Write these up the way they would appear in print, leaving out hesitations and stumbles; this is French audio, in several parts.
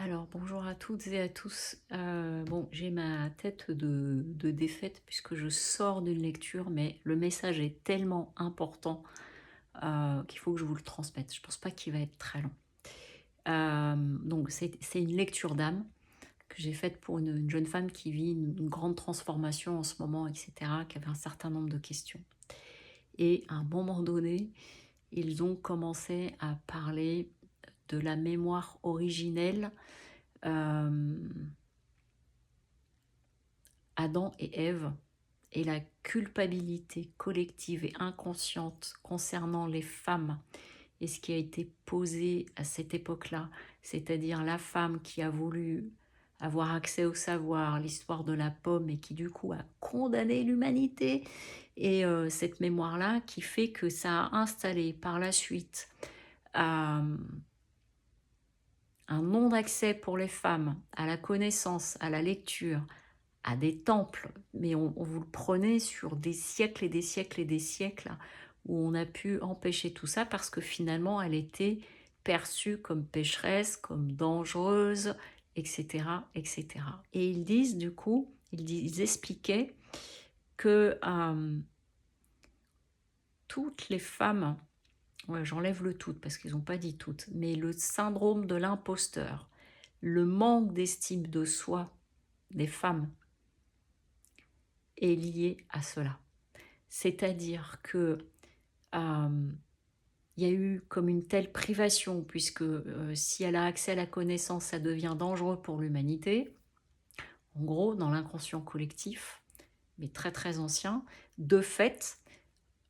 Alors, bonjour à toutes et à tous. Bon, j'ai ma tête de défaite puisque je sors d'une lecture, mais le message est tellement important qu'il faut que je vous le transmette. Je pense pas qu'il va être très long. Donc, c'est une lecture d'âme que j'ai faite pour une jeune femme qui vit une grande transformation en ce moment, etc., qui avait un certain nombre de questions. Et à un moment donné, ils ont commencé à parler de la mémoire originelle. euh, Adam et Ève et la culpabilité collective et inconsciente concernant les femmes et ce qui a été posé à cette époque-là, c'est-à-dire la femme qui a voulu avoir accès au savoir, l'histoire de la pomme et qui du coup a condamné l'humanité et cette mémoire-là qui fait que ça a installé par la suite euh, un non-accès pour les femmes à la connaissance, à la lecture, à des temples, mais on vous le prenait sur des siècles et des siècles et des siècles où on a pu empêcher tout ça parce que finalement elle était perçue comme pécheresse, comme dangereuse, etc., etc. Et ils disent du coup, ils expliquaient que toutes les femmes, ouais, j'enlève le toutes parce qu'ils n'ont pas dit toutes, mais le syndrome de l'imposteur, le manque d'estime de soi des femmes est lié à cela. C'est-à-dire que il y a eu comme une telle privation, puisque si elle a accès à la connaissance, ça devient dangereux pour l'humanité. En gros, dans l'inconscient collectif, mais très très ancien, de fait,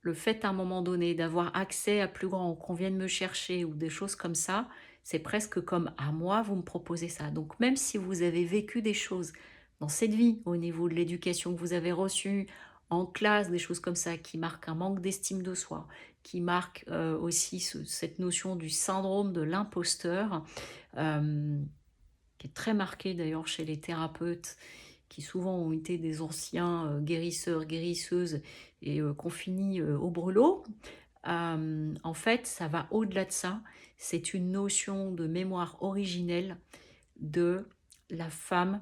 le fait à un moment donné d'avoir accès à plus grand, qu'on vienne me chercher ou des choses comme ça, c'est presque comme à moi, vous me proposez ça. Donc même si vous avez vécu des choses dans cette vie, au niveau de l'éducation que vous avez reçue, en classe, des choses comme ça, qui marquent un manque d'estime de soi, qui marquent aussi cette notion du syndrome de l'imposteur, euh, qui est très marqué d'ailleurs chez les thérapeutes, qui souvent ont été des anciens guérisseurs, guérisseuses, et qu'on finit au brûlot. En fait, ça va au-delà de ça. C'est une notion de mémoire originelle de la femme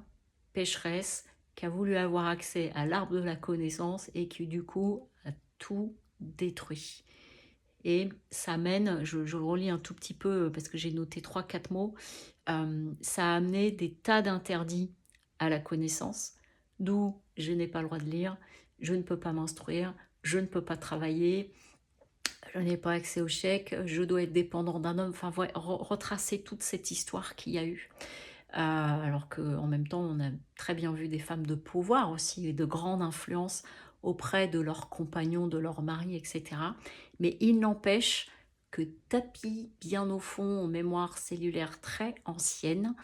pécheresse qui a voulu avoir accès à l'arbre de la connaissance et qui du coup a tout détruit. Et ça mène, je le relis un tout petit peu parce que j'ai noté trois quatre mots, ça a amené des tas d'interdits à la connaissance, d'où je n'ai pas le droit de lire, je ne peux pas m'instruire, je ne peux pas travailler, je n'ai pas accès au chèque, je dois être dépendant d'un homme, enfin ouais, retracer toute cette histoire qu'il y a eu. Alors qu'en même temps, on a très bien vu des femmes de pouvoir aussi et de grande influence auprès de leurs compagnons, de leurs maris, etc. Mais il n'empêche que tapis bien au fond, en mémoire cellulaire très ancienne,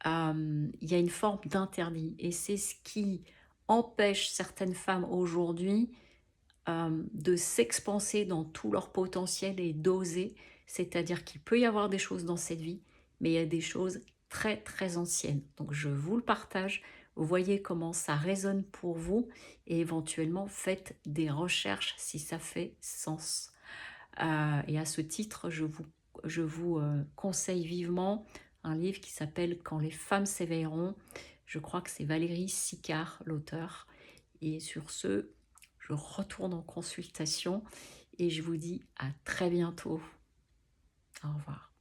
il y a une forme d'interdit. Et c'est ce qui empêche certaines femmes aujourd'hui de s'expanser dans tout leur potentiel et d'oser. C'est-à-dire qu'il peut y avoir des choses dans cette vie, mais il y a des choses très très anciennes. Donc je vous le partage, vous voyez comment ça résonne pour vous et éventuellement faites des recherches si ça fait sens. Et à ce titre, je vous conseille vivement un livre qui s'appelle Quand les femmes s'éveilleront. Je crois que c'est Valérie Sicard, l'auteur. Et sur ce, je retourne en consultation et je vous dis à très bientôt. Au revoir.